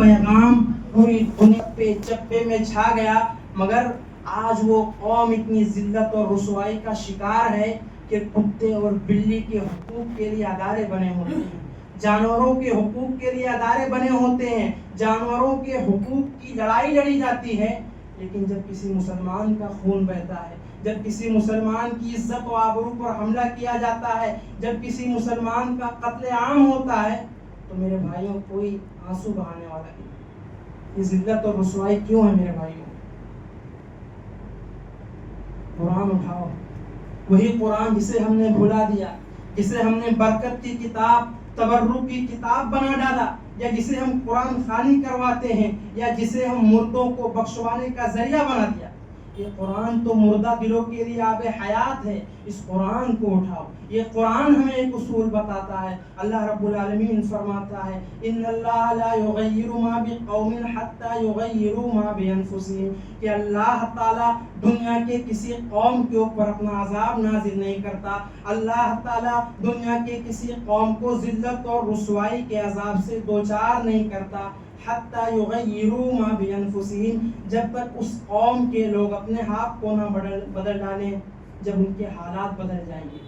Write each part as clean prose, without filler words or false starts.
پیغام پوری دنیا پہ چپے میں چھا گیا، مگر آج وہ قوم اتنی ذلت اور رسوائی کا شکار ہے کہ کتے اور بلی کے حقوق کے لیے ادارے بنے ہوتے ہیں، جانوروں کے حقوق کے لیے ادارے بنے ہوتے ہیں، جانوروں کے حقوق کی لڑائی لڑی جاتی ہے، لیکن جب کسی مسلمان کا خون بہتا ہے، جب کسی مسلمان کی عزت و آبرو پر حملہ کیا جاتا ہے، جب کسی مسلمان کا قتل عام ہوتا ہے، تو میرے بھائیوں کوئی آنسو بہانے والا نہیں۔ یہ ذلت اور رسوائی کیوں ہے میرے بھائیوں؟ قرآن اٹھاؤ، وہی قرآن جسے ہم نے بھلا دیا، جسے ہم نے برکت کی کتاب، تبرک کی کتاب بنا ڈالا، یا جسے ہم قرآن خوانی کرواتے ہیں، یا جسے ہم مردوں کو بخشوانے کا ذریعہ بنا دیا۔ یہ قرآن تو مردہ دلوں کے لیے آب حیات ہے، اس قرآن کو اٹھاؤ۔ یہ قرآن ہمیں ایک اصول بتاتا ہے، اللہ رب العالمین فرماتا ہے ان اللہ لا یغیر ما بقوم حتی یغیروا ما بانفسہم، کہ اللہ تعالیٰ دنیا کے کسی قوم کے اوپر اپنا عذاب نازل نہیں کرتا، اللہ تعالیٰ دنیا کے کسی قوم کو ذلت اور رسوائی کے عذاب سے دوچار نہیں کرتا حتی یغیروا ما بانفسہم، جب تک اس قوم کے لوگ اپنے آپ کو نہ بدل ڈالیں۔ جب ان کے حالات بدل جائیں گے،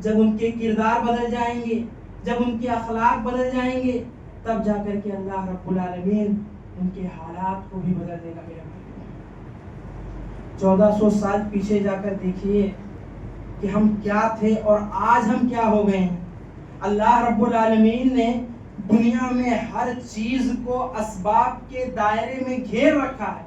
جب ان کے کردار بدل جائیں گے، جب ان کے اخلاق بدل جائیں گے، تب جا کر کے اللہ رب العالمین ان کے حالات کو بھی بدل دے گا۔ میرے بھائی 1400 سال پیچھے جا کر دیکھیے کہ ہم کیا تھے اور آج ہم کیا ہو گئے ہیں۔ اللہ رب العالمین نے دنیا میں ہر چیز کو اسباب کے دائرے میں گھیر رکھا ہے،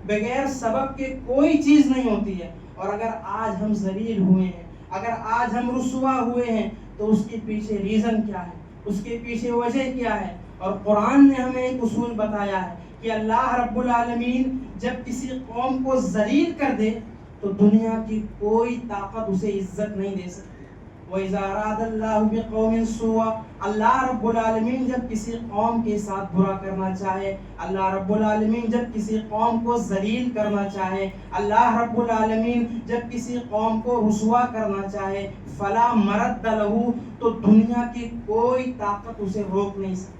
بغیر سبب کے کوئی چیز نہیں ہوتی ہے، اور اگر آج ہم ذلیل ہوئے ہیں، اگر آج ہم رسوا ہوئے ہیں، تو اس کے پیچھے ریزن کیا ہے، اس کے پیچھے وجہ کیا ہے؟ اور قرآن نے ہمیں ایک اصول بتایا ہے کہ اللہ رب العالمین جب کسی قوم کو ذلیل کر دے تو دنیا کی کوئی طاقت اسے عزت نہیں دے سکتی۔ وَإِذَا أَرَادَ اللَّهُ بِقَوْمٍ سُوءًا، اللہ رب العالمین جب کسی قوم کے ساتھ برا کرنا چاہے، اللہ رب العالمین جب کسی قوم کو ذلیل کرنا چاہے، اللہ رب العالمین جب کسی قوم کو رسوا کرنا چاہے، فَلَا مَرَدَّ لَهُ، تو دنیا کی کوئی طاقت اسے روک نہیں سکتی۔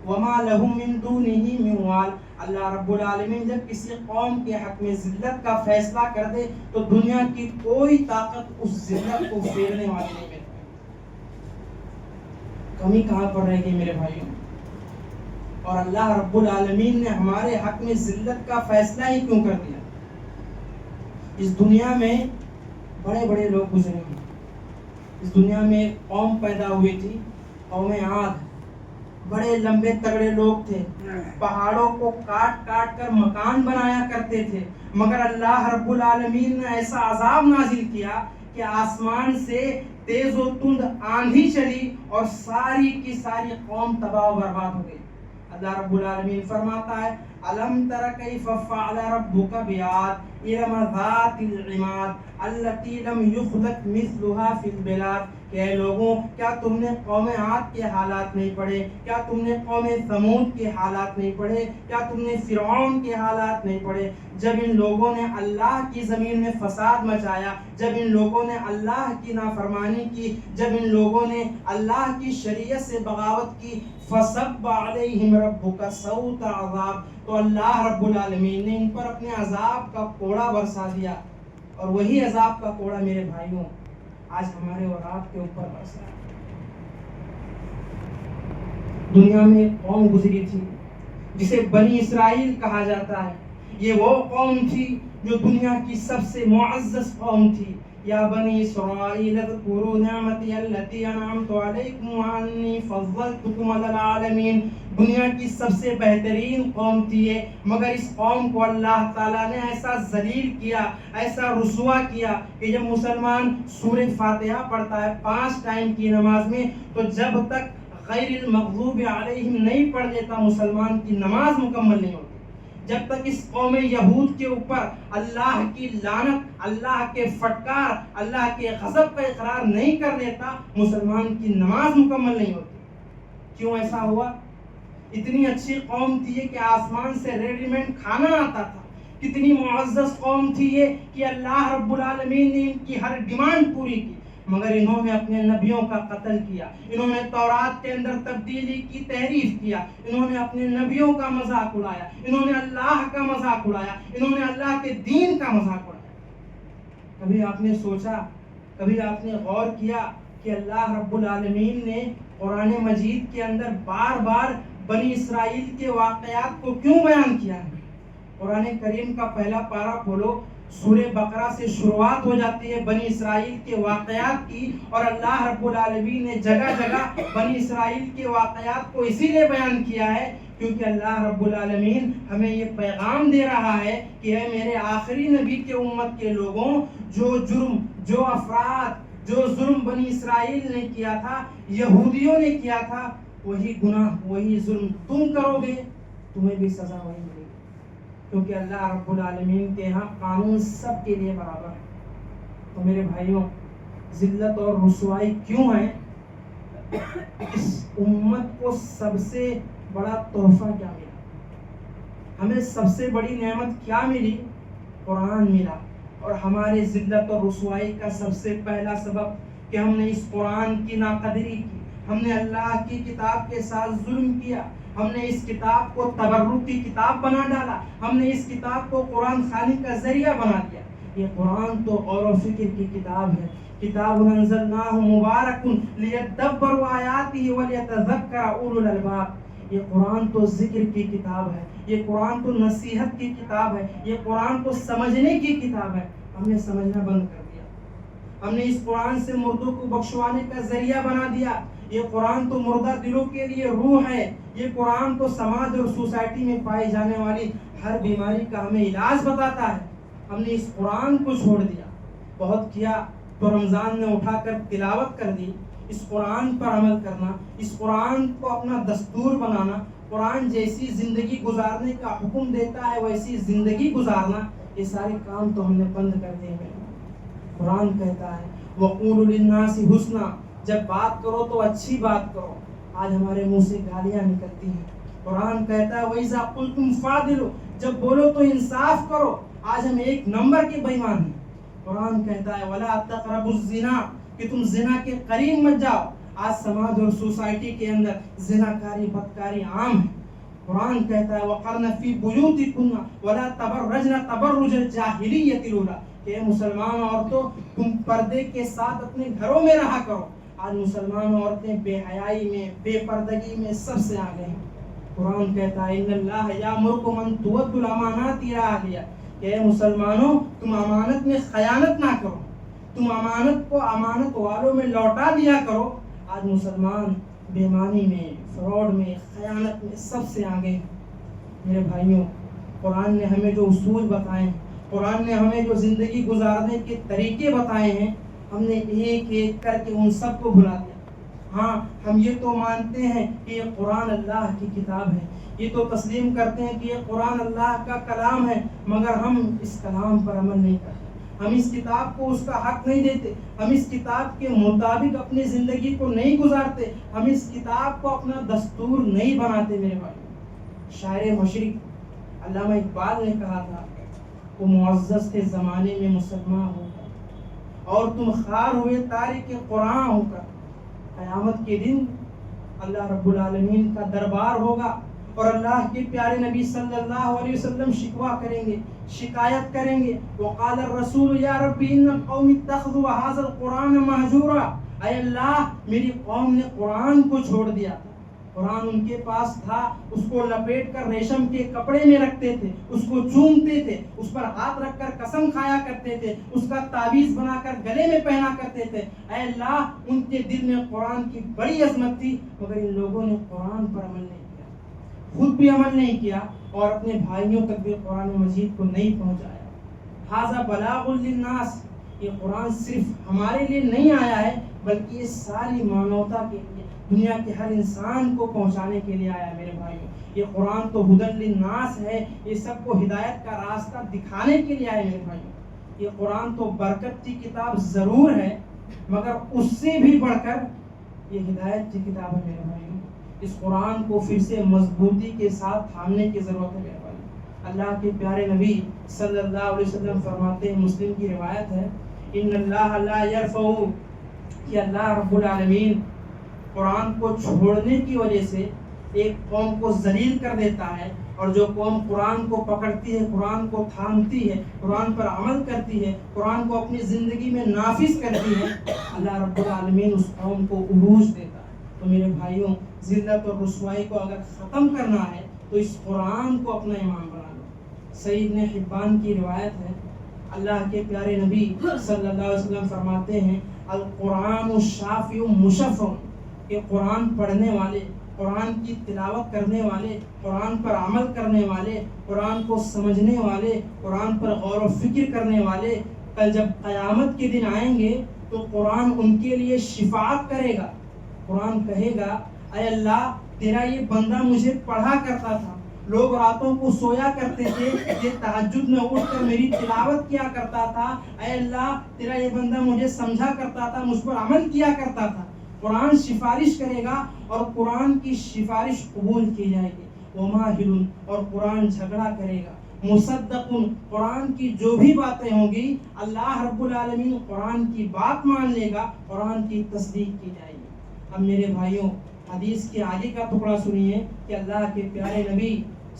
وَمَا لَهُم مِّن دُونِهِ مِن وَالٍ، اللہ رب العالمین جب کسی قوم کے حق میں ذلت کا فیصلہ کر دے تو دنیا کی کوئی طاقت اس ذلت کو پھیرنے والی نہیں ہے۔ کمی کہاں پر رہ گئی میرے بھائیوں؟ اور اللہ رب العالمین نے ہمارے حق میں ذلت کا فیصلہ ہی کیوں کر دیا؟ اس دنیا میں بڑے بڑے لوگ گزرے ہیں، اس دنیا میں ایک قوم پیدا ہوئی تھی، قوم عاد۔ بڑے لمبے تگڑے لوگ تھے، پہاڑوں کو کاٹ کاٹ کر مکان بنایا کرتے تھے، مگر اللہ رب العالمین نے ایسا عذاب نازل کیا کہ آسمان سے تیز و تند آندھی چلی اور ساری کی ساری قوم تباہ و برباد ہو گئی۔ اللہ رب العالمین فرماتا ہے أَلَمْ تَرَ كَيْفَ فَعَلَ رَبُّكَ بِعَادٍ إِرَمَ ذَاتِ الْعِمَادِ الَّتِي لَمْ يُخْلَقْ مِثْلُهَا فِي الْبِلَادِ، کہ اے لوگوں کیا تم نے قوم عاد کے حالات نہیں پڑھے؟ کیا تم نے قوم ثمود کے حالات نہیں پڑھے؟ کیا تم نے فرعون کے حالات نہیں پڑھے؟ جب ان لوگوں نے اللہ کی زمین میں فساد مچایا، جب ان لوگوں نے اللہ کی نافرمانی کی، جب ان لوگوں نے اللہ کی شریعت سے بغاوت کی، فَصَبَّ عَلَيْهِمْ رَبُّكَ سَوْطَ عَذَابٍ، تو اللہ رب العالمین نے ان پر اپنے عذاب کا کوڑا برسا دیا۔ اور وہی عذاب کا کوڑا میرے بھائیوں آج ہمارے اور آپ کے اوپر برسا ہے۔ دنیا میں ایک قوم گزری تھی جسے بنی اسرائیل کہا جاتا ہے۔ یہ وہ قوم تھی جو دنیا کی سب سے معزز قوم تھی۔ یا بنی اسرائیل اذکروا نعمتی التی انعمت علیکم وانی فضلتکم علی العالمین، دنیا کی سب سے بہترین قوم تھی یہ، مگر اس قوم کو اللہ تعالیٰ نے ایسا ذلیل کیا، ایسا رسوا کیا کہ جب مسلمان سورہ فاتحہ پڑھتا ہے 5 ٹائم کی نماز میں، تو جب تک غیر المغضوب علیہم نہیں پڑھ لیتا مسلمان کی نماز مکمل نہیں ہوتی۔ جب تک اس قوم یہود کے اوپر اللہ کی لعنت، اللہ کے فٹکار، اللہ کے غضب کا اقرار نہیں کر لیتا مسلمان کی نماز مکمل نہیں ہوتی۔ کیوں ایسا ہوا؟ اتنی اچھی قوم تھی یہ کہ آسمان سے ریڈی میڈ کھانا آتا تھا، کتنی معزز قوم تھی یہ کہ اللہ رب العالمین نے ان کی ہر ڈیمانڈ پوری کی۔ مگر انہوں نے اپنے نبیوں کا قتل کیا، انہوں نے تورات کے اندر تبدیلی کی تحریف کیا، انہوں نے اپنے نبیوں کا مذاق اڑایا، انہوں نے اللہ کا مذاق اڑایا، انہوں نے اللہ کے دین کا مذاق اڑایا۔ کبھی آپ نے سوچا، کبھی آپ نے غور کیا کہ اللہ رب العالمین نے قرآن مجید کے اندر بار بار بنی اسرائیل کے واقعات کو کیوں بیان کیا ہے؟ قرآن کریم کا پہلا پارہ کھولو، سورہ بقرہ سے شروعات ہو جاتی ہے بنی اسرائیل کے واقعات کی، اور اللہ رب العالمین نے جگہ جگہ بنی اسرائیل کے واقعات کو اسی لیے بیان کیا ہے کیونکہ اللہ رب العالمین ہمیں یہ پیغام دے رہا ہے کہ اے میرے آخری نبی کے امت کے لوگوں، جو جرم، جو افراد، جو ظلم بنی اسرائیل نے کیا تھا، یہودیوں نے کیا تھا، وہی گناہ، وہی ظلم تم کرو گے، تمہیں بھی سزا وہی ملے گی، کیونکہ اللہ رب العالمین کے ہاں قانون سب کے لیے برابر ہے۔ تو میرے بھائیوں، ذلت اور رسوائی کیوں ہے؟ اس امت کو سب سے بڑا تحفہ کیا ملا؟ ہمیں سب سے بڑی نعمت کیا ملی؟ قرآن ملا۔ اور ہمارے ذلت اور رسوائی کا سب سے پہلا سبب کہ ہم نے اس قرآن کی ناقدری کی، ہم نے اللہ کی کتاب کے ساتھ ظلم کیا، ہم نے اس کتاب کو تبرک کی کتاب بنا ڈالا، ہم نے اس کتاب کو قرآن خوانی کا ذریعہ بنا دیا۔ یہ قرآن تو غور و فکر کی کتاب ہے، کتاب انزلناہ مبارک لیدبروا آیاتہ ولیتذکر اولو الالباب۔ یہ قرآن تو ذکر کی کتاب ہے، یہ قرآن تو نصیحت کی کتاب ہے، یہ قرآن تو سمجھنے کی کتاب ہے۔ ہم نے سمجھنا بند کر دیا، ہم نے اس قرآن سے مردوں کو بخشوانے کا ذریعہ بنا دیا۔ یہ قرآن تو مردہ دلوں کے لیے روح ہے، یہ قرآن تو سماج اور سوسائٹی میں پائی جانے والی ہر بیماری کا ہمیں علاج بتاتا ہے۔ ہم نے اس قرآن کو چھوڑ دیا۔ بہت کیا تو رمضان میں اٹھا کر تلاوت کر دی۔ اس قرآن پر عمل کرنا، اس قرآن کو اپنا دستور بنانا، قرآن جیسی زندگی گزارنے کا حکم دیتا ہے ویسی زندگی گزارنا، یہ سارے کام تو ہم نے بند کر دیے ہیں۔ قرآن کہتا ہے وَقُولُوا لِلنَّاسِ حُسْنًا، جب بات کرو تو اچھی بات کرو۔ آج ہمارے منہ سے گالیاں نکلتی ہیں۔ قرآن کہتا ہے وَإِذَا قُلْتُمْ فَاعْدِلُوا، جب بولو تو انصاف کرو۔ آج ہم ایک نمبر کے بے ایمان ہیں۔ قرآن کہتا ہے وَلَا تَقْرَبُوا الزِّنَا، کہ تم زنا کے قریب مت جاؤ۔ آج سماج اور سوسائٹی کے اندر زناکاری، بدکاری عام ہے۔ قرآن کہتا ہے وَقَرْنَ فِي بُيُوتِكُنَّ وَلَا تَبَرَّجْنَ تَبَرُّجَ الْجَاهِلِيَّةِ الْأُولَىٰ، کہ مسلمان عورتوں تم پردے کے ساتھ اپنے گھروں میں رہا کرو۔ آج مسلمان عورتیں بے حیائی میں، بے پردگی میں سب سے آگے ہیں۔ قرآن کہتا ہے ان اللہ یامرکم ان تؤدوا الامانات الی اہلیہا، کہ اے مسلمانوں تم امانت میں خیانت نہ کرو، تم امانت کو امانت والوں میں لوٹا دیا کرو۔ آج مسلمان بے ایمانی میں، فراڈ میں، خیانت میں سب سے آگے ہیں۔ میرے بھائیوں، قرآن نے ہمیں جو اصول بتائے ہیں، قرآن نے ہمیں جو زندگی گزارنے کے طریقے بتائے ہیں، ہم نے ایک ایک کر کے ان سب کو بھلا دیا۔ ہاں، ہم یہ تو مانتے ہیں کہ یہ قرآن اللہ کی کتاب ہے، یہ تو تسلیم کرتے ہیں کہ یہ قرآن اللہ کا کلام ہے، مگر ہم اس کلام پر عمل نہیں کرتے، ہم اس کتاب کو اس کا حق نہیں دیتے، ہم اس کتاب کے مطابق اپنی زندگی کو نہیں گزارتے، ہم اس کتاب کو اپنا دستور نہیں بناتے۔ میرے بھائی، شاعر مشرق علامہ اقبال نے کہا تھا وہ معزز کے زمانے میں مسلمان ہو کر اور تم خار ہوئے تارک قرآن ہو کر، قیامت کے دن اللہ رب العالمین کا دربار ہوگا اور اللہ کے پیارے نبی صلی اللہ علیہ وسلم شکوہ کریں گے، شکایت کریں گے۔ وقال الرسول یا ربی ان قوم اتخذوا هذا القرآن مہجورا، اے اللہ میری قوم نے قرآن کو چھوڑ دیا تھا۔ قرآن ان کے پاس تھا، اس کو لپیٹ کر ریشم کے کپڑے میں رکھتے تھے، اس کو چومتے تھے، اس پر ہاتھ رکھ کر قسم کھایا کرتے تھے، اس کا تعویذ بنا کر گلے میں پہنا کرتے تھے۔ اے اللہ ان کے دل میں قرآن کی بڑی عظمت تھی، مگر ان لوگوں نے قرآن پر عمل نہیں کیا، خود بھی عمل نہیں کیا اور اپنے بھائیوں تک بھی قرآن مجید کو نہیں پہنچایا۔ ھذا بلاغ للناس، یہ قرآن صرف ہمارے لیے نہیں آیا ہے بلکہ یہ ساری مانوتا کے لیے، دنیا کے ہر انسان کو پہنچانے کے لیے آیا ہے۔ میرے بھائیوں، یہ قرآن تو ھدی للناس ہے، یہ سب کو ہدایت کا راستہ دکھانے کے لیے آیا ہے۔ میرے بھائیوں، یہ قرآن تو برکت کی کتاب ضرور ہے مگر اس سے بھی بڑھ کر یہ ہدایت کی کتاب ہے۔ میرے بھائیوں، اس قرآن کو پھر سے مضبوطی کے ساتھ تھامنے کی ضرورت ہے۔ میرے بھائیوں، اللہ کے پیارے نبی صلی اللہ علیہ وسلم فرماتے ہیں، مسلم کی روایت ہے، ان اللہ لا یرفع کہ اللہ رب العالمین قرآن کو چھوڑنے کی وجہ سے ایک قوم کو ذلیل کر دیتا ہے، اور جو قوم قرآن کو پکڑتی ہے، قرآن کو تھامتی ہے، قرآن پر عمل کرتی ہے، قرآن کو اپنی زندگی میں نافذ کرتی ہے، اللہ رب العالمین اس قوم کو عروج دیتا ہے۔ تو میرے بھائیوں، ذلت اور رسوائی کو اگر ختم کرنا ہے تو اس قرآن کو اپنا امام بنا لو۔ سعید ابن حبان کی روایت ہے، اللہ کے پیارے نبی صلی اللہ علیہ وسلم فرماتے ہیں القرآن الشافع مشفع، کہ قرآن پڑھنے والے، قرآن کی تلاوت کرنے والے، قرآن پر عمل کرنے والے، قرآن کو سمجھنے والے، قرآن پر غور و فکر کرنے والے، کل جب قیامت کے دن آئیں گے تو قرآن ان کے لیے شفاعت کرے گا۔ قرآن کہے گا اے اللہ تیرا یہ بندہ مجھے پڑھا کرتا تھا، لوگ راتوں کو سویا کرتے تھے، یہ تہجد میں اٹھ کر میری تلاوت کیا کرتا تھا، اے اللہ تیرا یہ بندہ مجھے سمجھا کرتا تھا، مجھ پر عمل کیا کرتا تھا۔ قرآن سفارش کرے گا اور قرآن کی سفارش قبول کی جائے گی۔ وماہل، اور قرآن جھگڑا کرے گا۔ مصدق، قرآن کی جو بھی باتیں ہوں گی اللہ رب العالمین قرآن کی بات مان لے گا، قرآن کی تصدیق کی جائے گی۔ اب میرے بھائیوں، حدیث کے آگے کا ٹکڑا سنیے کہ اللہ کے پیارے نبی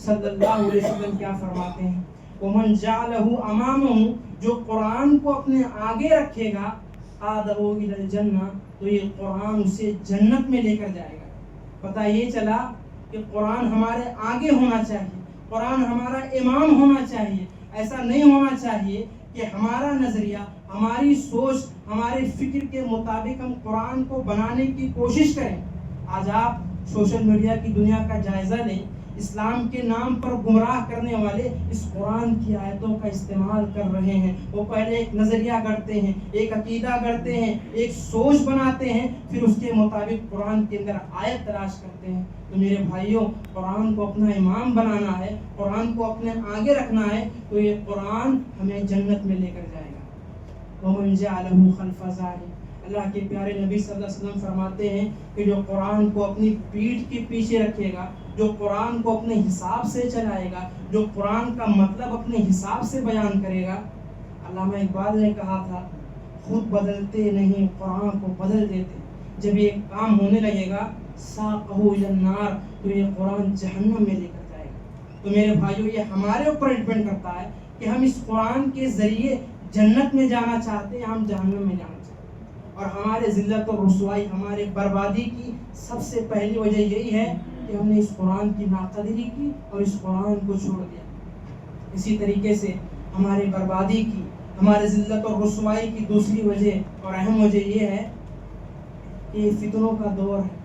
صلی اللہ علیہ وسلم کیا فرماتے ہیں۔ ومن جعلہ امامہ، جو قرآن کو اپنے آگے رکھے گا، قادہ الی الجنہ، تو یہ قرآن اسے جنت میں لے کر جائے گا۔ پتہ یہ چلا کہ قرآن ہمارے آگے ہونا چاہیے، قرآن ہمارا امام ہونا چاہیے۔ ایسا نہیں ہونا چاہیے کہ ہمارا نظریہ، ہماری سوچ، ہمارے فکر کے مطابق ہم قرآن کو بنانے کی کوشش کریں۔ آج آپ سوشل میڈیا کی دنیا کا جائزہ لیں، اسلام کے نام پر گمراہ کرنے والے اس قرآن کی آیتوں کا استعمال کر رہے ہیں۔ وہ پہلے ایک نظریہ گڑھتے ہیں، ایک عقیدہ گڑھتے ہیں، ایک سوچ بناتے ہیں، پھر اس کے مطابق قرآن کے اندر آیت تلاش کرتے ہیں۔ تو میرے بھائیوں، قرآن کو اپنا امام بنانا ہے، قرآن کو اپنے آگے رکھنا ہے، تو یہ قرآن ہمیں جنت میں لے کر جائے گا۔ وَمَنْ جَعَلَهُ خَلْفَ ظَهْرِهِ، اللہ کے پیارے نبی صلی اللہ علیہ وسلم فرماتے ہیں کہ جو قرآن کو اپنی پیٹھ کے پیچھے رکھے گا، جو قرآن کو اپنے حساب سے چلائے گا، جو قرآن کا مطلب اپنے حساب سے بیان کرے گا، علامہ اقبال نے کہا تھا خود بدلتے نہیں قرآن کو بدل دیتے۔ جب یہ کام ہونے لگے گا ساقہ الی النار، تو یہ قرآن جہنم میں لے کر جائے گا۔ تو میرے بھائیو، یہ ہمارے اوپر ڈیپینڈ کرتا ہے کہ ہم اس قرآن کے ذریعے جنت میں جانا چاہتے ہیں، ہم جہنم میں جانا چاہتے ہیں۔ اور ہمارے ذلت اور رسوائی، ہمارے بربادی کی سب سے پہلی وجہ یہی ہے کہ ہم نے اس قرآن کی ناقدری کی اور اس قرآن کو چھوڑ دیا۔ اسی طریقے سے ہمارے بربادی کی، ہمارے ذلت اور رسوائی کی دوسری وجہ اور اہم وجہ یہ ہے کہ یہ فتنوں کا دور ہے۔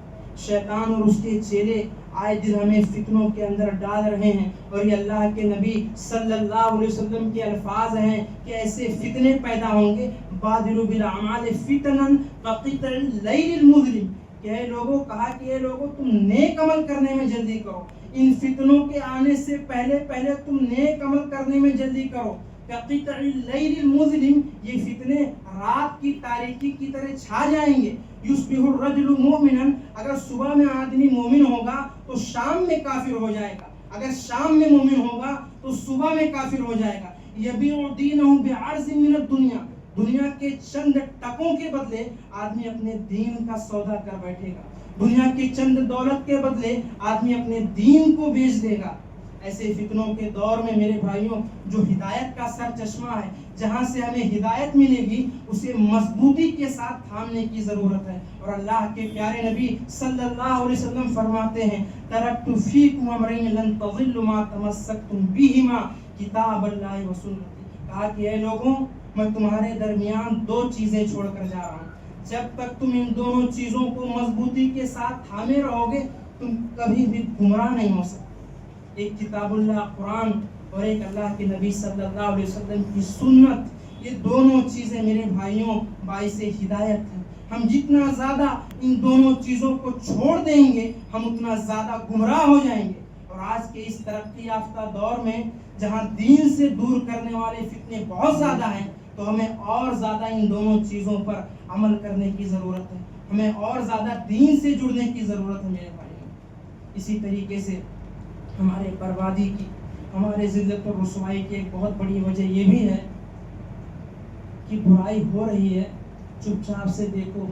شیطان اور اس کے چیلے آئے دن ہمیں فتنوں کے اندر ڈال رہے ہیں، اور یہ اللہ کے نبی صلی اللہ علیہ وسلم کے الفاظ ہیں کہ ایسے فتنے پیدا ہوں گے بادروا بالاعمال فتنا کقطع اللیل المظلم، کہ اے لوگوں، کہا کہ اے لوگوں تم نیک عمل کرنے میں جلدی کرو، ان فتنوں کے آنے سے پہلے تم نیک عمل کرنے میں جلدی کرو۔ کقطع اللیل المظلم، یہ فتنے رات کی تاریکی کی طرح چھا جائیں گے۔ یصبح الرجل مومنا، اگر صبح میں آدمی مومن ہوگا تو شام میں کافر ہو جائے گا، اگر شام میں مومن ہوگا تو صبح میں کافر ہو جائے گا۔ یبیع دینہ بعرض من الدنیا، دنیا کے چند ٹکوں کے بدلے آدمی اپنے دین کا سودا کر بیٹھے گا، دنیا کی چند دولت کے بدلے آدمی اپنے دین کو بیچ دے گا۔ ایسے فتنوں کے دور میں میرے بھائیوں، جو ہدایت کا سر چشمہ ہے، جہاں سے ہمیں ہدایت ملے گی، اسے مضبوطی کے ساتھ تھامنے کی ضرورت ہے۔ اور اللہ کے پیارے نبی صلی اللہ علیہ وسلم فرماتے ہیں ترکت فیکم امرین لن تضلوا ما تمسکتم بہما کتاب اللہ و سنتی، کہا کہ اے لوگوں، میں تمہارے درمیان دو چیزیں چھوڑ کر جا رہا ہوں، جب تک تم ان دونوں چیزوں کو مضبوطی کے ساتھ تھامے رہو گے تم کبھی بھی گمراہ نہیں ہو سکتے۔ ایک کتاب اللہ قرآن اور ایک اللہ کے نبی صلی اللہ علیہ وسلم کی سنت، یہ دونوں چیزیں میرے بھائیوں باعث ہدایت ہیں۔ ہم جتنا زیادہ ان دونوں چیزوں کو چھوڑ دیں گے ہم اتنا زیادہ گمراہ ہو جائیں گے۔ اور آج کے اس ترقی یافتہ دور میں جہاں دین سے دور کرنے والے فتنے بہت زیادہ ہیں، تو ہمیں اور زیادہ ان دونوں چیزوں پر عمل کرنے کی ضرورت ہے، ہمیں اور زیادہ دین سے جڑنے کی ضرورت ہے میرے بھائیوں۔ اسی طریقے سے ہمارے بربادی کی، ہمارے ذلت اور رسوائی کی ایک بہت بڑی وجہ یہ بھی ہے کہ برائی ہو رہی ہے چپ چاپ سے دیکھو.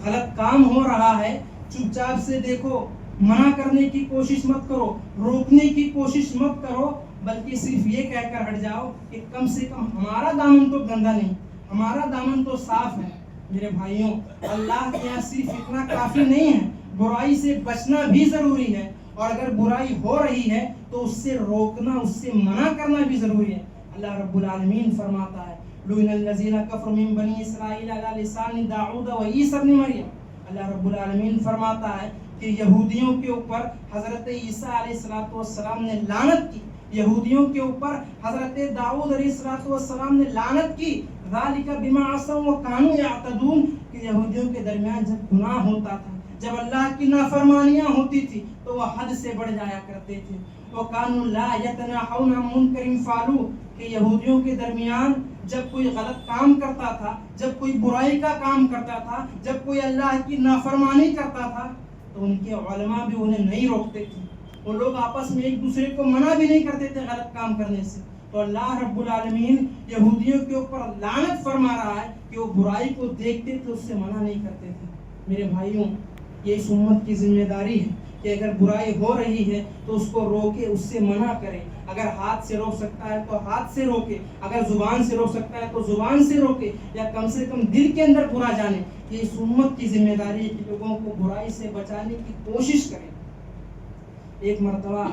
غلط کام ہو رہا ہے چپ چاپ سے دیکھو. منع کرنے کی کوشش مت کرو, روکنے کی کوشش مت کرو, بلکہ صرف یہ کہہ کر ہٹ جاؤ کہ کم سے کم ہمارا دامن تو گندا نہیں, ہمارا دامن تو صاف ہے. میرے بھائیوں, اللہ کے یہاں صرف اتنا کافی نہیں ہے, برائی سے بچنا بھی ضروری ہے, اور اگر برائی ہو رہی ہے تو اس سے روکنا, اس سے منع کرنا بھی ضروری ہے. اللہ رب العالمین فرماتا ہے لعن الذین کفروا من بنی اسرائیل علی لسان داؤد و عیسی ابن مریم. اللہ رب العالمین فرماتا ہے کہ یہودیوں کے اوپر حضرت عیسیٰ علیہ السلام نے لعنت کی, یہودیوں کے اوپر حضرت داؤد علیہ السلام نے لعنت کی. ذالک بما عصوا وکانوا یعتدون, کہ یہودیوں کے درمیان جب گناہ ہوتا تھا, جب اللہ کی نافرمانیاں ہوتی تھی تو وہ حد سے بڑھ جایا کرتے تھے. وکانوا لا یتناہون عن منکر فعلوہ, کہ یہودیوں کے درمیان جب کوئی غلط کام کرتا تھا, جب کوئی برائی کا کام کرتا تھا, جب کوئی اللہ کی نافرمانی کرتا تھا, تو ان کے علماء بھی انہیں نہیں روکتے تھے. وہ لوگ آپس میں ایک دوسرے کو منع بھی نہیں کرتے تھے غلط کام کرنے سے. تو اللہ رب العالمین یہودیوں کے اوپر لعنت فرما رہا ہے کہ وہ برائی کو دیکھتے تھے, اس سے منع نہیں کرتے تھے. میرے بھائیوں, یہ اس امت کی ذمہ داری ہے کہ اگر برائی ہو رہی ہے تو اس کو روکے, اس سے منع کرے. اگر ہاتھ سے روک سکتا ہے تو ہاتھ سے روکے, اگر زبان سے روک سکتا ہے تو زبان سے روکے, یا کم سے کم دل کے اندر برا جانے. یہ اس امت کی ذمہ داری ہے کہ لوگوں کو برائی سے بچانے کی کوشش کریں. ایک مرتبہ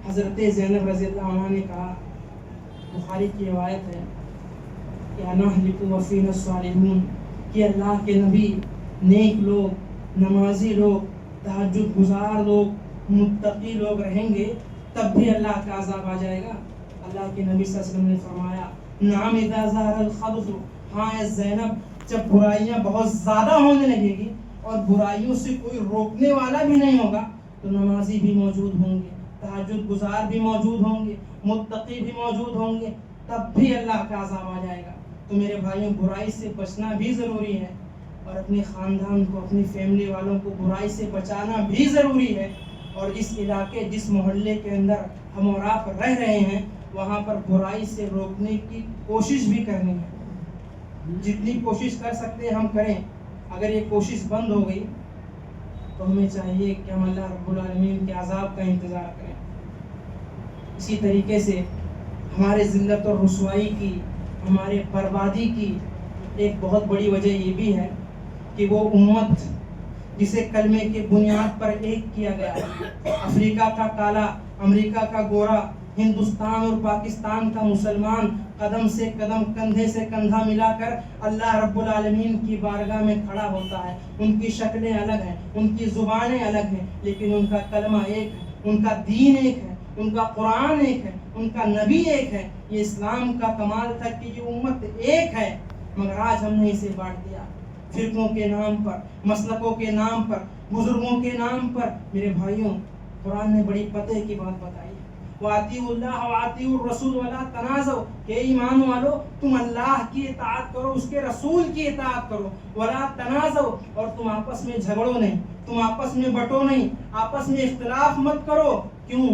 حضرت زینب رضی اللہ عنہ نے کہا, بخاری کی روایت ہے کہ انہلک وفینا الصالحون, کہ اللہ کے نبی نیک لوگ, نمازی لوگ, تہجد گزار لوگ, متقی لوگ رہیں گے تب بھی اللہ کا عذاب آ جائے گا. اللہ کے نبی صلی اللہ علیہ وسلم نے فرمایا نعم اذا ظہر الخبث, ہاں اے زینب, جب برائیاں بہت زیادہ ہونے لگے گی اور برائیوں سے کوئی روکنے والا بھی نہیں ہوگا تو نمازی بھی موجود ہوں گے, تہجد گزار بھی موجود ہوں گے, متقی بھی موجود ہوں گے, تب بھی اللہ کا عذاب آ جائے گا. تو میرے بھائیوں, برائی سے بچنا بھی ضروری ہے, اور اپنے خاندان کو, اپنی فیملی والوں کو برائی سے بچانا بھی ضروری ہے. اور جس علاقے, جس محلے کے اندر ہم اور آپ رہ رہے ہیں, وہاں پر برائی سے روکنے کی کوشش بھی کرنی ہے. جتنی کوشش کر سکتے ہیں ہم کریں. اگر یہ کوشش بند ہو گئی تو ہمیں چاہیے کہ ہم اللہ رب العالمین کے عذاب کا انتظار کریں. اسی طریقے سے ہمارے ذلت اور رسوائی کی, ہمارے بربادی کی ایک بہت بڑی وجہ یہ بھی ہے کہ وہ امت جسے کلمے کے بنیاد پر ایک کیا گیا, افریقہ کا کالا, امریکہ کا گورا, ہندوستان اور پاکستان کا مسلمان قدم سے قدم, کندھے سے کندھا ملا کر اللہ رب العالمین کی بارگاہ میں کھڑا ہوتا ہے. ان کی شکلیں الگ ہیں, ان کی زبانیں الگ ہیں, لیکن ان کا کلمہ ایک ہے, ان کا دین ایک ہے, ان کا قرآن ایک ہے, ان کا نبی ایک ہے. یہ اسلام کا کمال تھا کہ یہ امت ایک ہے, مگر آج ہم نے اسے بانٹ دیا فرقوں کے نام پر, مسلکوں کے نام پر, بزرگوں کے نام پر. میرے بھائیوں, قرآن نے بڑی پتے کی بات بتائی ہے, وَأَطِيعُوا اللَّهَ وَأَطِيعُوا الرَّسُولَ وَلَا تَنَازَعُوا, کہ ایمان والو تم اللہ کی اطاعت کرو, اس کے رسول کی اطاعت کرو. وَلَا تَنَازَعُوا, اور تم آپس میں جھگڑو نہیں, تم آپس میں بٹو نہیں, آپس میں اختلاف مت کرو. کیوں؟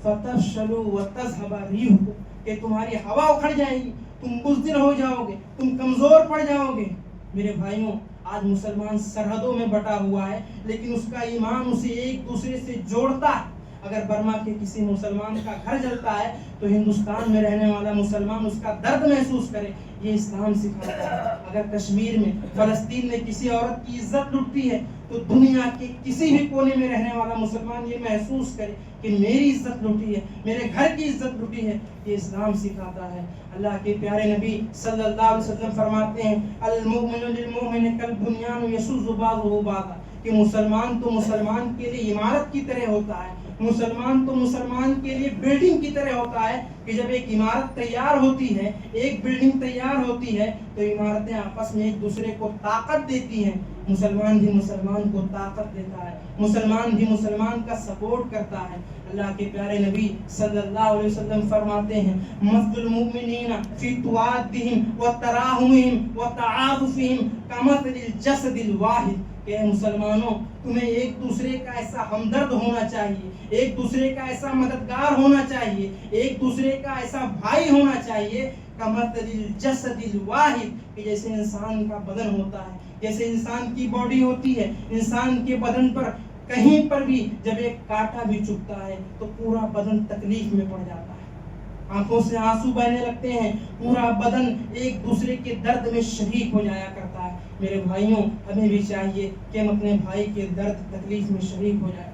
فَتَفْشَلُوا وَتَذْهَبَ رِيحُكُمْ, کہ تمہاری ہوا اکھڑ جائے گی, تم بزدل ہو جاؤ گے, تم کمزور پڑ جاؤ گے. میرے بھائیوں, آج مسلمان سرحدوں میں بٹا ہوا ہے, لیکن اس کا ایمان اسے ایک دوسرے سے جوڑتا ہے. اگر برما کے کسی مسلمان کا گھر جلتا ہے تو ہندوستان میں رہنے والا مسلمان اس کا درد محسوس کرے. یہ اسلام سکھاتا ہے. اگر کشمیر میں, فلسطین میں کسی عورت کی عزت لٹتی ہے تو دنیا کے کسی بھی کونے میں رہنے والا مسلمان یہ محسوس کرے کہ میری عزت لٹی ہے, میرے گھر کی عزت لٹی ہے. یہ اسلام سکھاتا ہے. اللہ کے پیارے نبی صلی اللہ علیہ وسلم فرماتے ہیں المؤمن للمؤمن کالبنیان یشد بعضہ بعضا, کہ مسلمان تو مسلمان کے لیے عمارت کی طرح ہوتا ہے, مسلمان تو مسلمان کے لیے بلڈنگ کی طرح ہوتا ہے, کہ جب ایک عمارت تیار ہوتی ہے, ایک بلڈنگ تیار ہوتی ہے تو عمارتیں آپس میں ایک دوسرے کو طاقت دیتی ہیں. مسلمان بھی مسلمان کو طاقت دیتا ہے, مسلمان بھی مسلمان کا سپورٹ کرتا ہے. اللہ کے پیارے نبی صلی اللہ علیہ وسلم فرماتے ہیں مثل المؤمنین فی توادہم وتراحمہم وتعاطفہم کمثل الجسد الواحد, کہ اے مسلمانوں تمہیں ایک دوسرے کا ایسا ہمدرد ہونا چاہیے، ایک دوسرے کا ایسا مددگار ہونا چاہیے، ایک دوسرے کا ایسا بھائی ہونا چاہیے کمثل الجسد الواحد، کہ جیسے انسان کا بدن ہوتا ہے، جیسے انسان کی باڈی ہوتی ہے، انسان کے بدن پر کہیں پر بھی جب ایک کانٹا بھی چبھتا ہے تو پورا بدن تکلیف میں پڑ جاتا ہے، آنکھوں سے آنسو بہنے لگتے ہیں، پورا بدن ایک دوسرے کے درد میں شریک ہو جایا کرتا ہے۔ میرے بھائیوں ہمیں بھی چاہیے کہ ہم اپنے بھائی کے درد تکلیف میں شریک ہو جائیں۔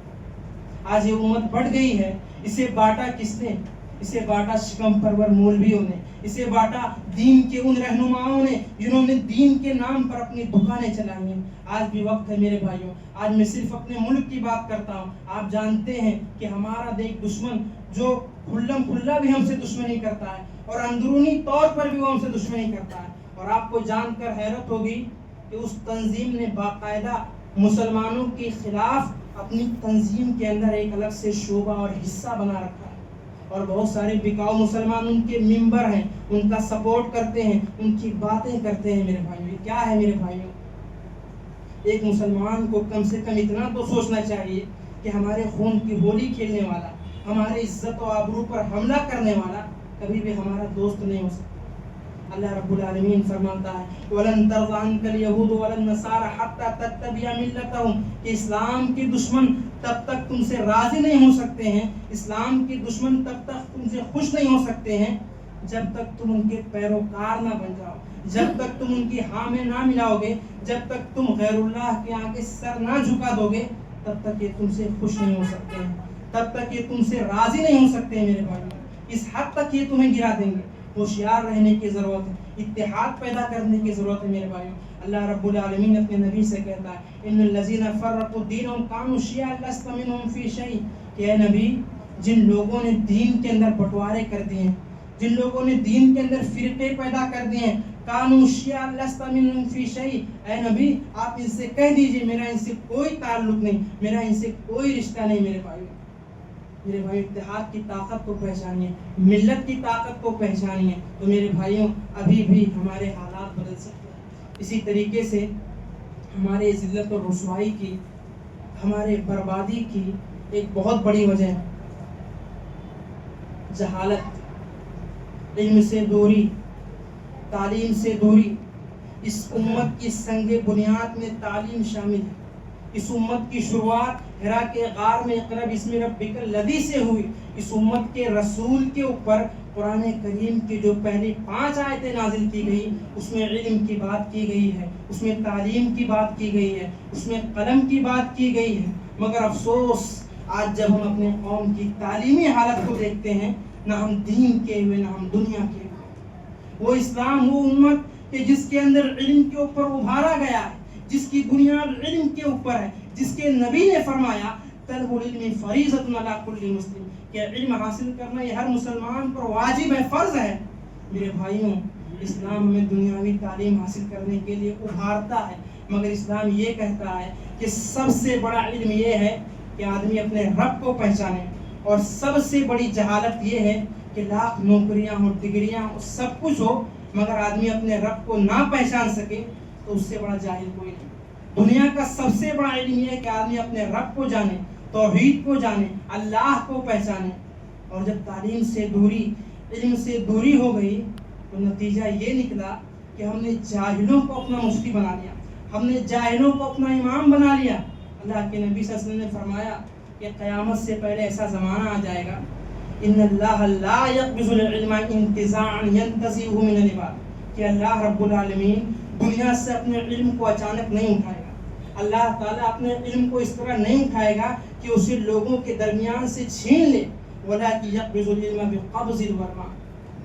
آج یہ امت بڑھ گئی ہے، اسے بانٹا کس نے؟ اسے بانٹا شکم پرور مولویوں نے، اسے بانٹا دین کے ان رہنماؤں نے جنہوں نے دین کے نام پر اپنی دکانیں چلائی ہیں۔ آج بھی وقت ہے میرے بھائیوں، آج میں صرف اپنے ملک کی بات کرتا ہوں۔ آپ جانتے ہیں کہ ہمارا ایک دشمن جو کھلم کھلا بھی ہم سے دشمنی کرتا ہے اور اندرونی طور پر بھی وہ ہم سے دشمنی کرتا ہے، اور آپ کو جان کر حیرت ہوگی کہ اس تنظیم نے باقاعدہ مسلمانوں کے خلاف اپنی تنظیم کے اندر ایک الگ سے شعبہ اور حصہ بنا رکھا ہے، اور بہت سارے بکاؤ مسلمان ان کے ممبر ہیں، ان کا سپورٹ کرتے ہیں، ان کی باتیں کرتے ہیں۔ میرے بھائیوں یہ کیا ہے میرے بھائیوں؟ ایک مسلمان کو کم سے کم اتنا تو سوچنا چاہیے کہ ہمارے خون کی ہولی کھیلنے والا، ہمارے عزت و آبرو پر حملہ کرنے والا کبھی بھی ہمارا دوست نہیں ہو سکتا۔ اللہ رب العالمین فرماتا ہے وَلَن تَرْضَ عَنْكَ الْيَهُودُ وَلَا النَّصَارَى حَتَّى تَتَّبِعَ مِلَّتَهُمْ، کہ اسلام کے دشمن تب تک تم سے راضی نہیں ہو سکتے ہیں، اسلام کے دشمن تب تک تم سے خوش نہیں ہو سکتے ہیں جب تک تم ان کے پیروکار نہ بن جاؤ، جب تک تم ان کی ہاں میں نہ ملاؤ گے، جب تک تم غیر اللہ کے آگے سر نہ جھکا دو گے، تب تک یہ تم سے خوش نہیں ہو سکتے ہیں، تب تک یہ تم سے راضی نہیں ہو سکتے ہیں۔ میرے بھائیوں اس حد تک یہ تمہیں گرا دیں گے۔ ہوشیار رہنے کی ضرورت ہے، اتحاد پیدا کرنے کی ضرورت ہے۔ میرے بھائیوں اللہ رب العالمین اپنے نبی سے کہتا ہے ان الذین فرقوا دینهم كانوا شیعا لست منهم فی شیء، کہ اے نبی جن لوگوں نے دین کے اندر بٹوارے کر دیے ہیں، جن لوگوں نے دین کے اندر فرقے پیدا کر دیے ہیں، كانوا شیعا لست منهم فی شیء، اے نبی آپ ان سے کہہ دیجئے میرا ان سے کوئی تعلق نہیں، میرا ان سے کوئی رشتہ نہیں۔ میرے بھائیوں میرے بھائی اتحاد کی طاقت کو پہچانیے، ملت کی طاقت کو پہچانیے، تو میرے بھائیوں ابھی بھی ہمارے حالات بدل سکتے ہیں۔ اسی طریقے سے ہمارے ذلت اور رسوائی کی، ہمارے بربادی کی ایک بہت بڑی وجہ ہے جہالت، علم سے دوری، تعلیم سے دوری۔ اس امت کی سنگ بنیاد میں تعلیم شامل ہے۔ اس امت کی شروعات حرا کے غار میں اقرا بسم ربک الذی سے ہوئی۔ اس امت کے رسول کے اوپر قرآن کریم کی جو پہلی 5 آیتیں نازل کی گئی اس میں علم کی بات کی گئی ہے، اس میں تعلیم کی بات کی گئی ہے، اس میں قلم کی بات کی گئی ہے۔ مگر افسوس آج جب ہم اپنے قوم کی تعلیمی حالت کو دیکھتے ہیں، نہ ہم دین کے ہوئے نہ ہم دنیا کے ہوئے۔ وہ اسلام، وہ امت کہ جس کے اندر علم کے اوپر ابھارا گیا ہے، جس کی بنیاد علم کے اوپر ہے، جس کے نبی نے فرمایا طلب العلم فریضۃ علی کل مسلم، کہ علم حاصل کرنا یہ ہر مسلمان پر واجب ہے، فرض ہے۔ میرے بھائیوں اسلام میں دنیاوی تعلیم حاصل کرنے کے لیے ابھارتا ہے، مگر اسلام یہ کہتا ہے کہ سب سے بڑا علم یہ ہے کہ آدمی اپنے رب کو پہچانے، اور سب سے بڑی جہالت یہ ہے کہ لاکھ نوکریاں ہوں، ڈگریاں ہوں، سب کچھ ہو، مگر آدمی اپنے رب کو نہ پہچان سکے تو اس سے بڑا جاہل کوئی نہیں۔ دنیا کا سب سے بڑا علم یہ ہے کہ آدمی اپنے رب کو جانے، توحید کو جانے، اللہ کو پہچانے۔ اور جب تعلیم سے دوری، علم سے دوری ہو گئی تو نتیجہ یہ نکلا کہ ہم نے جاہلوں کو اپنا مفتی بنا لیا، ہم نے جاہلوں کو اپنا امام بنا لیا۔ اللہ کے نبی صلی اللہ علیہ وسلم نے فرمایا کہ قیامت سے پہلے ایسا زمانہ آ جائے گا ان اللہ لا يقبض العلم انتزاعا ينتزعه من العباد، کہ اللہ رب العالمین دنیا سے اپنے علم کو اچانک نہیں اٹھائے گا۔ اللہ تعالیٰ اپنے علم کو اس طرح نہیں اٹھائے گا کہ اسے لوگوں کے درمیان سے چھین لے، وَلَكِنْ يَقْبِضُ الْعِلْمَ بِقَبْضِ الْعُلَمَاءِ،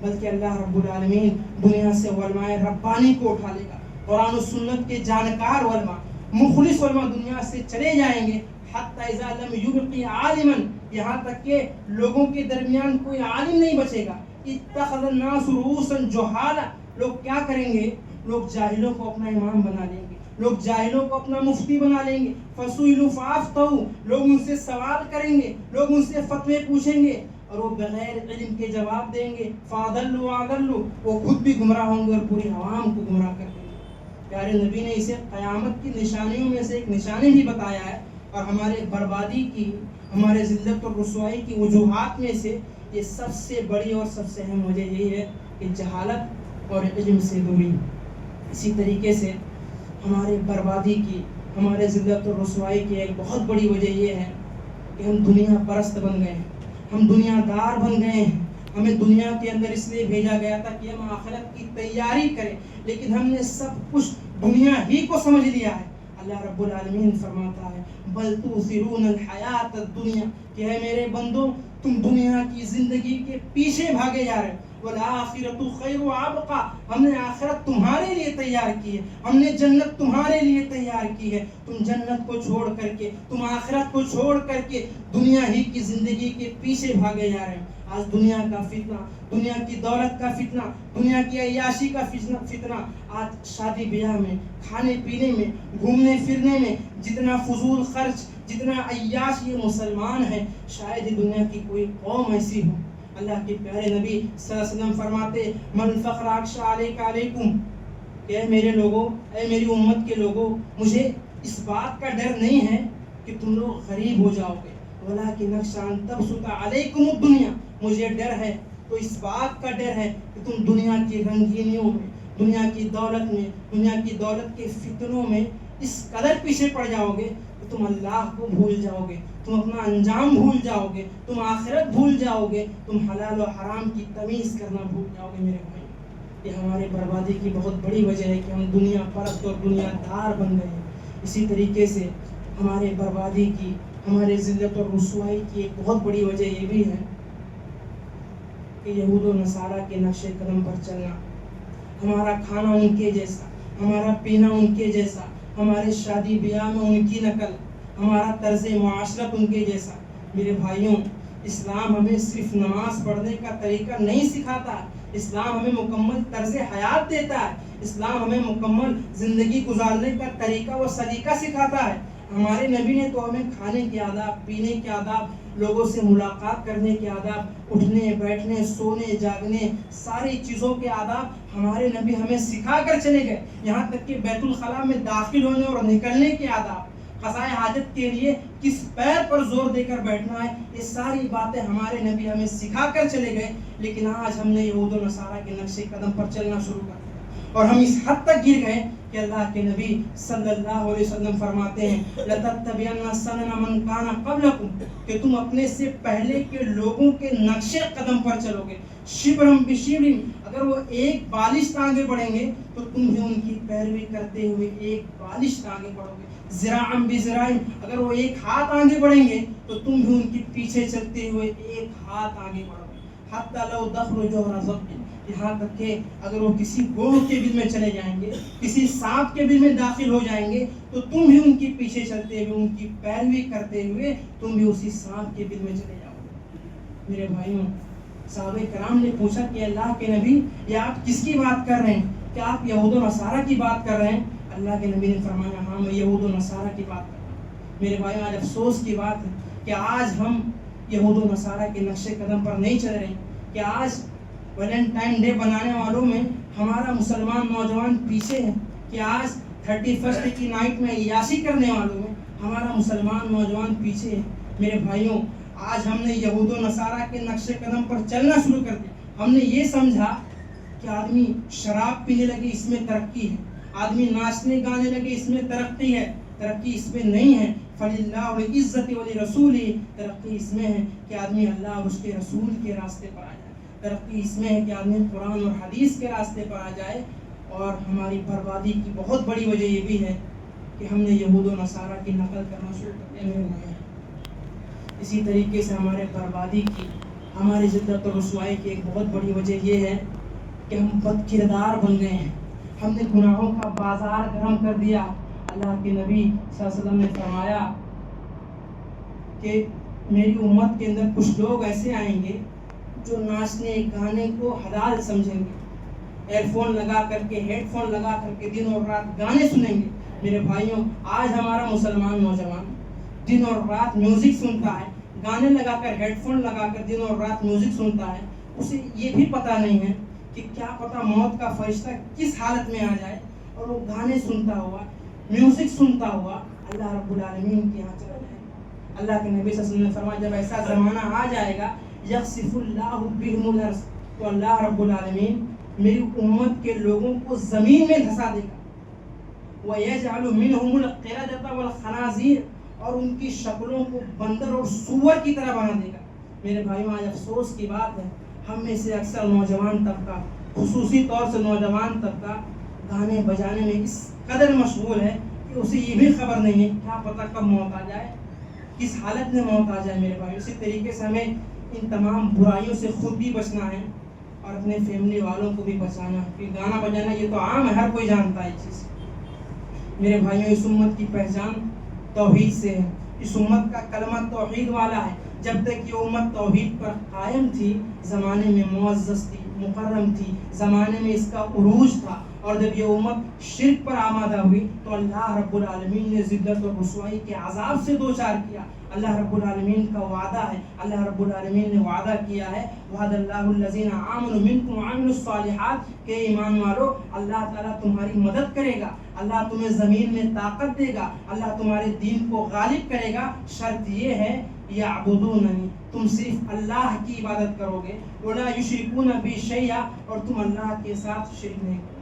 بلکہ اللہ رب العالمین دنیا سے علماء ربانی کو اٹھا لے گا۔ قرآن و سنت کے جانکار علماء، مخلص علماء دنیا سے چلے جائیں گے، حتی اذا لم یبقی عالما، یہاں تک کہ لوگوں کے درمیان کوئی عالم نہیں بچے گا۔ اتخذ الناس رؤوسا جہالا، لوگ کیا کریں گے؟ لوگ جاہلوں کو اپنا امام بنا لیں گے، لوگ جاہلوں کو اپنا مفتی بنا لیں گے۔ فَسُئِلُوا فَأَفْتَوْا، لوگ ان سے سوال کریں گے، لوگ ان سے فتوے پوچھیں گے اور وہ بغیر علم کے جواب دیں گے۔ فَأَضَلُّوا وَأَضَلُّوا، وہ خود بھی گمراہ ہوں گے اور پوری عوام کو گمراہ کر دیں گے۔ پیارے نبی نے اسے قیامت کی نشانیوں میں سے ایک نشانی بھی بتایا ہے، اور ہمارے بربادی کی، ہمارے ذلت اور رسوائی کی وجوہات میں سے یہ سب سے بڑی اور سب سے اہم وجہ یہی ہے کہ جہالت اور علم سے دوری۔ اسی طریقے سے ہمارے بربادی کی، ہمارے ذلت اور رسوائی کی ایک بہت بڑی وجہ یہ ہے کہ ہم دنیا پرست بن گئے ہیں، ہم دنیا دار بن گئے ہیں۔ ہمیں دنیا کے اندر اس لیے بھیجا گیا تھا کہ ہم آخرت کی تیاری کریں، لیکن ہم نے سب کچھ دنیا ہی کو سمجھ لیا ہے۔ اللہ رب العالمین فرماتا ہے بل تؤثرون الحیات الدنیا، کہ ہے میرے بندو تم دنیا کی زندگی کے پیچھے بھاگے جا رہے ہو، والآخرۃ خیر وابقیٰ، ہم نے آخرت تمہارے لیے تیار کی ہے، ہم نے جنت تمہارے لیے تیار کی ہے۔ تم جنت کو چھوڑ کر کے، تم آخرت کو چھوڑ کر کے دنیا ہی کی زندگی کے پیچھے بھاگے جا رہے ہیں۔ آج دنیا کا فتنہ، دنیا کی دولت کا فتنہ، دنیا کی عیاشی کا فتنہ، آج شادی بیاہ میں، کھانے پینے میں، گھومنے پھرنے میں جتنا فضول خرچ، جتنا عیاش یہ مسلمان ہیں، شاید ہی دنیا کی کوئی قوم ایسی ہو۔ اللہ کے پیارے نبی صلی اللہ علیہ وسلم فرماتے من الفقر اخشى علیک علیکم، کہ اے میرے لوگوں، اے میری امت کے لوگوں، مجھے اس بات کا ڈر نہیں ہے کہ تم لوگ غریب ہو جاؤ گے، ولکن اخشى ان تبسط علیکم الدنیا، مجھے ڈر ہے تو اس بات کا ڈر ہے کہ تم دنیا کی رنگینیوں میں، دنیا کی دولت میں، دنیا کی دولت کے فتنوں میں اس قدر پیچھے پڑ جاؤ گے کہ تم اللہ کو بھول جاؤ گے، تم اپنا انجام بھول جاؤ گے، تم آخرت بھول جاؤ گے، تم حلال و حرام کی تمیز کرنا بھول جاؤ گے۔ میرے بھائی، یہ ہمارے بربادی کی بہت بڑی وجہ ہے کہ ہم دنیا پرست اور دنیا دار بن گئے ہیں۔ اسی طریقے سے ہمارے بربادی کی، ہمارے ذلت اور رسوائی کی ایک بہت بڑی وجہ یہ بھی ہے کہ یہود و نصارہ کے نقش قدم پر چلنا، ہمارا کھانا ان کے جیسا، ہمارا پینا ان کے جیسا، ہمارے شادی بیاہ میں ان کی نقل، ہمارا طرز معاشرت ان کے جیسا۔ میرے بھائیوں، اسلام ہمیں صرف نماز پڑھنے کا طریقہ نہیں سکھاتا، اسلام ہمیں مکمل طرز حیات دیتا ہے، اسلام ہمیں مکمل زندگی گزارنے کا طریقہ و سلیقہ سکھاتا ہے۔ ہمارے نبی نے تو ہمیں کھانے کے آداب، پینے کے آداب، لوگوں سے ملاقات کرنے کے آداب، اٹھنے بیٹھنے سونے جاگنے ساری چیزوں کے آداب ہمارے نبی ہمیں سکھا کر چلے گئے، یہاں تک کہ بیت الخلاء میں داخل ہونے اور نکلنے کے آداب، قضاء حاجت کے لیے کس پیر پر زور دے کر بیٹھنا ہے، یہ ساری باتیں ہمارے نبی ہمیں سکھا کر چلے گئے۔ لیکن آج ہم نے یہود و نصارہ کے نقش قدم پر چلنا شروع کر دیا، اور ہم اس حد تک گر گئے کہ اللہ کے نبی صلی اللہ علیہ وسلم فرماتے ہیں لَتَتَّبِعَنَّ سَنَنَ مَنْ كَانَ قَبْلَكُمْ، کہ تم اپنے سے پہلے کے لوگوں کے نقش قدم پر چلو گے، شبرم بشبرم، اگر وہ ایک بالشت آگے بڑھیں گے تو تم بھی ان کی پیروی کرتے ہوئے ایک بالشت آگے بڑھو گے، ذراعًا بذراع، اگر وہ ایک ہاتھ آگے بڑھیں گے تو تم بھی ان کے پیچھے چلتے ہوئے ایک ہاتھ آگے بڑھو گے، حتی لو دخلوا جحر ضب، یہاں تک کہ اگر وہ کسی گوہ کے بل میں چلے جائیں گے، کسی سانپ کے بل میں داخل ہو جائیں گے تو تم بھی ان کے پیچھے چلتے ہوئے، ان کی پیروی کرتے ہوئے تم بھی اسی سانپ کے بل میں چلے جاؤ گے۔ میرے بھائیوں، صحابہ کرام نے پوچھا کہ اللہ کے نبی یہ آپ کس کی بات کر رہے ہیں؟ کیا آپ یہود و نصارہ کی بات کر رہے ہیں؟ اللہ کے نبی نے فرمایا ہاں میں یہود و نصارہ کی بات کر رہا ہوں۔ میرے بھائی، آج افسوس کی بات ہے کہ آج ہم یہود و نصارہ کے نقش قدم پر نہیں چل رہے ہیں، کہ آج ویلنٹائن ڈے بنانے والوں میں ہمارا مسلمان نوجوان پیچھے ہے، کہ آج 31 کی نائٹ میں عیاشی کرنے والوں میں ہمارا مسلمان نوجوان پیچھے ہے۔ میرے بھائیوں، آج ہم نے یہود و نصارہ کے نقش قدم پر چلنا شروع کر دیا۔ ہم نے یہ سمجھا کہ آدمی شراب پینے لگے اس میں ترقی ہے، آدمی ناچنے گانے لگے اس میں ترقی ہے، ترقی اس میں نہیں ہے۔ فَلِلَّهِ وَلِعِزَّتِ وَلِرَسُولِهِ، ترقی اس میں ہے کہ آدمی اللہ اور اس کے رسول کے راستے پر آ جائے، ترقی اس میں ہے کہ آدمی قرآن اور حدیث کے راستے پر آ جائے۔ اور ہماری بربادی کی بہت بڑی وجہ یہ بھی ہے کہ ہم نے یہود و نصارہ کی نقل کرنا شروع کر دیا۔ اسی طریقے سے ہمارے بربادی کی، ہماری ذلت اور رسوائی کی ایک بہت بڑی وجہ یہ ہے کہ ہم بد کردار بن گئے ہیں، ہم نے گناہوں کا بازار گرم کر دیا۔ اللہ کے نبی صلی اللہ علیہ وسلم نے فرمایا کہ میری امت کے اندر کچھ لوگ ایسے آئیں گے جو ناچنے گانے کو حلال سمجھیں گے، ایئر فون لگا کر کے، ہیڈ فون لگا کر کے دن اور رات گانے سنیں گے۔ میرے بھائیوں، آج ہمارا مسلمان نوجوان دن اور رات میوزک سنتا ہے، گانے لگا کر، ہیڈ فون لگا کر دن اور رات میوزک سنتا ہے، اسے یہ بھی پتہ نہیں ہے کہ کیا پتہ موت کا فرشتہ کس حالت میں آ جائے۔ اور وہ گانے سنتا ہوا, میوزک سنتا ہوا اللہ رب العالمین کے یہاں چلا جائے گا. اللہ کے نبی صلی اللہ علیہ وسلم نے فرمایا جب ایسا زمانہ آ جائے گا یخسف اللہ بہم الارض, تو اللہ رب العالمین میری امت کے لوگوں کو زمین میں دھسا دے گا. وَيَجْعَلُ مِنْهُمُ الْقِرَدَةَ وَالْخَنَازِيرَ, اور ان کی شکلوں کو بندر اور سور کی طرح بنا دے گا. میرے بھائیوں آج افسوس کی بات ہے ہم میں سے اکثر نوجوان طبقہ, خصوصی طور سے نوجوان طبقہ گانے بجانے میں اس قدر مشغول ہے کہ اسے یہ بھی خبر نہیں ہے کیا پتہ کب موت آ جائے, کس حالت میں موت آ جائے. میرے بھائی اسی طریقے سے ہمیں ان تمام برائیوں سے خود بھی بچنا ہے اور اپنے فیملی والوں کو بھی بچانا ہے. کہ گانا بجانا یہ تو عام ہے, ہر کوئی جانتا ہے یہ چیز. میرے بھائیوں اس امت کی پہچان توحید سے ہے. اس امت کا کلمہ توحید والا ہے. جب تک یہ امت توحید پر قائم تھی زمانے میں معزز تھی, مکرم تھی, زمانے میں اس کا عروج تھا. اور جب یہ امت شرک پر آمادہ ہوئی تو اللہ رب العالمین نے ذلت اور رسوائی کے عذاب سے دوچار کیا. اللہ رب العالمین کا وعدہ ہے, اللہ رب العالمین نے وعدہ کیا ہے وعد اللہ الذین آمنوا منکم وعملوا الصالحات, کہ ایمان والو اللہ تعالیٰ تمہاری مدد کرے گا, اللہ تمہیں زمین میں طاقت دے گا, اللہ تمہارے دین کو غالب کرے گا. شرط یہ ہے یعبدوننی, تم صرف اللہ کی عبادت کرو گے. ولا یشرکون بی شیئا, اور تم اللہ کے ساتھ شرک نہیں کرو.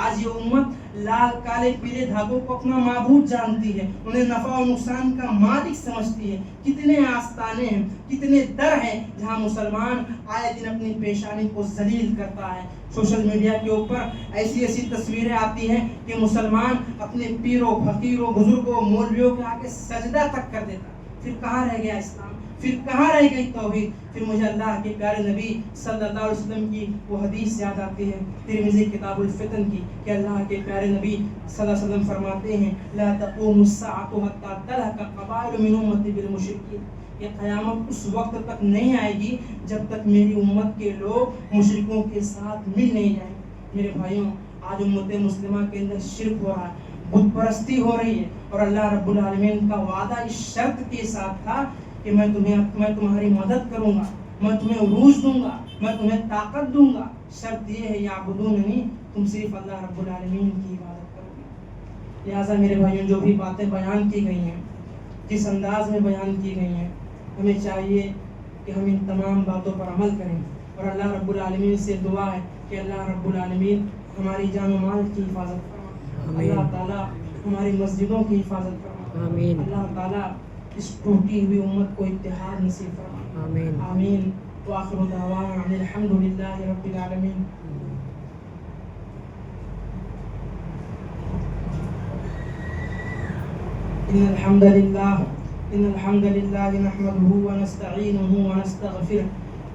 آج یہ امت لال کالے پیلے دھاگوں کو اپنا معبود جانتی ہے, انہیں نفع و نقصان کا مالک سمجھتی ہے. کتنے آستانے ہیں, کتنے در ہیں جہاں مسلمان آئے دن اپنی پیشانی کو ذلیل کرتا ہے. سوشل میڈیا کے اوپر ایسی ایسی تصویریں آتی ہیں کہ مسلمان اپنے پیروں, فقیروں, بزرگوں, مولویوں کے آگے سجدہ تک کر دیتا. پھر کہاں رہ گیا اسلام, پھر کہاں رہ گئی توحید. پھر مجھے اللہ کے پیارے نبی صلی اللہ علیہ وسلم کی وہ حدیث یاد آتی ہے ترمذی کتاب الفتن کی, کہ اللہ کے پیارے نبی صلی اللہ علیہ وسلم فرماتے ہیں لا تقوم الساعة حتى تلهك قبائل من امتی بالمشرکین, کہ قیامت اس وقت تک نہیں آئے گی جب تک میری امت کے لوگ مشرکوں کے ساتھ مل نہیں جائیں. میرے بھائیوں آج امت مسلمہ کے اندر شرک ہو رہا ہے, بت پرستی ہو رہی ہے, اور اللہ رب العالمین کا وعدہ اس شرط کے ساتھ تھا کہ میں تمہاری مدد کروں گا, میں تمہیں عروج دوں گا, میں تمہیں طاقت دوں گا. شرط یہ ہے یعبدوننی, تم صرف اللہ رب العالمین کی عبادت کرو گے. لہٰذا میرے بھائیوں جو بھی باتیں بیان کی گئی ہیں, جس انداز میں بیان کی گئی ہیں, ہمیں چاہیے کہ ہم ان تمام باتوں پر عمل کریں. اور اللہ رب العالمین سے دعا ہے کہ اللہ رب العالمین ہماری جان و مال کی حفاظت فرمائے, اللہ تعالیٰ ہماری مسجدوں کی حفاظت فرمائے, اللہ تعالیٰ اس ٹوٹی ہوئی امت کو اتحاد نصیب فرمائے. آمین آمین. وآخر دعوانا ان الحمد للہ رب العالمین. ان الحمد للہ نحمده ونستعینه ونستغفره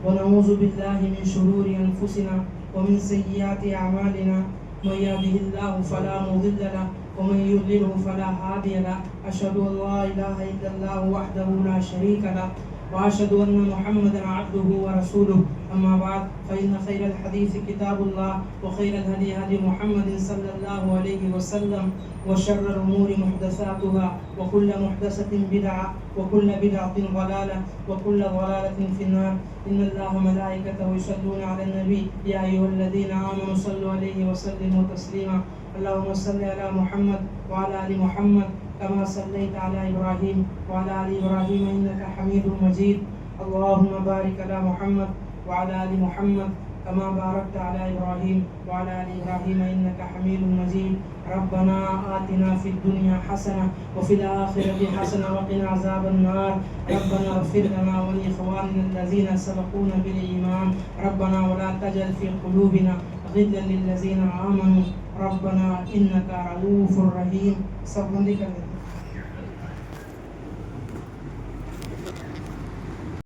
ونعوذ باللہ من شرور انفسنا ومن سیئات اعمالنا, من يهده الله فلا مضل له ومن يضلل فلا هادي له. أشهد أن لا إله إلا الله وحده لا شريك له وأشهد أن محمدا عبده ورسوله. أما بعد فإن خير الحديث كتاب الله وخير الهدي هدي محمد صلى الله عليه وسلم وشر الأمور محدثاتها وكل محدثة بدعة وكل بدعة ضلالة وكل ضلالة في النار. إن الله ملائكته يصلون على النبي يا أيها الذين آمنوا صلوا عليه وسلموا تسليما. اللهم صل على محمد وعلى آل محمد كما صليت على إبراهيم وعلى آل إبراهيم إنك حميد مجيد. اللهم بارك على محمد وعلى آل محمد كما باركت على إبراهيم وعلى آل إبراهيم إنك حميد مجيد. ربنا آتنا في الدنيا حسنة وفي الآخرة حسنة وقنا عذاب النار. ربنا اغفر لنا ولإخواننا الذين سبقونا بالإيمان. ربنا ولا تجعل في قلوبنا غلا للذين آمنوا. ربنا إنك رؤوف رحيم. سب بندی کر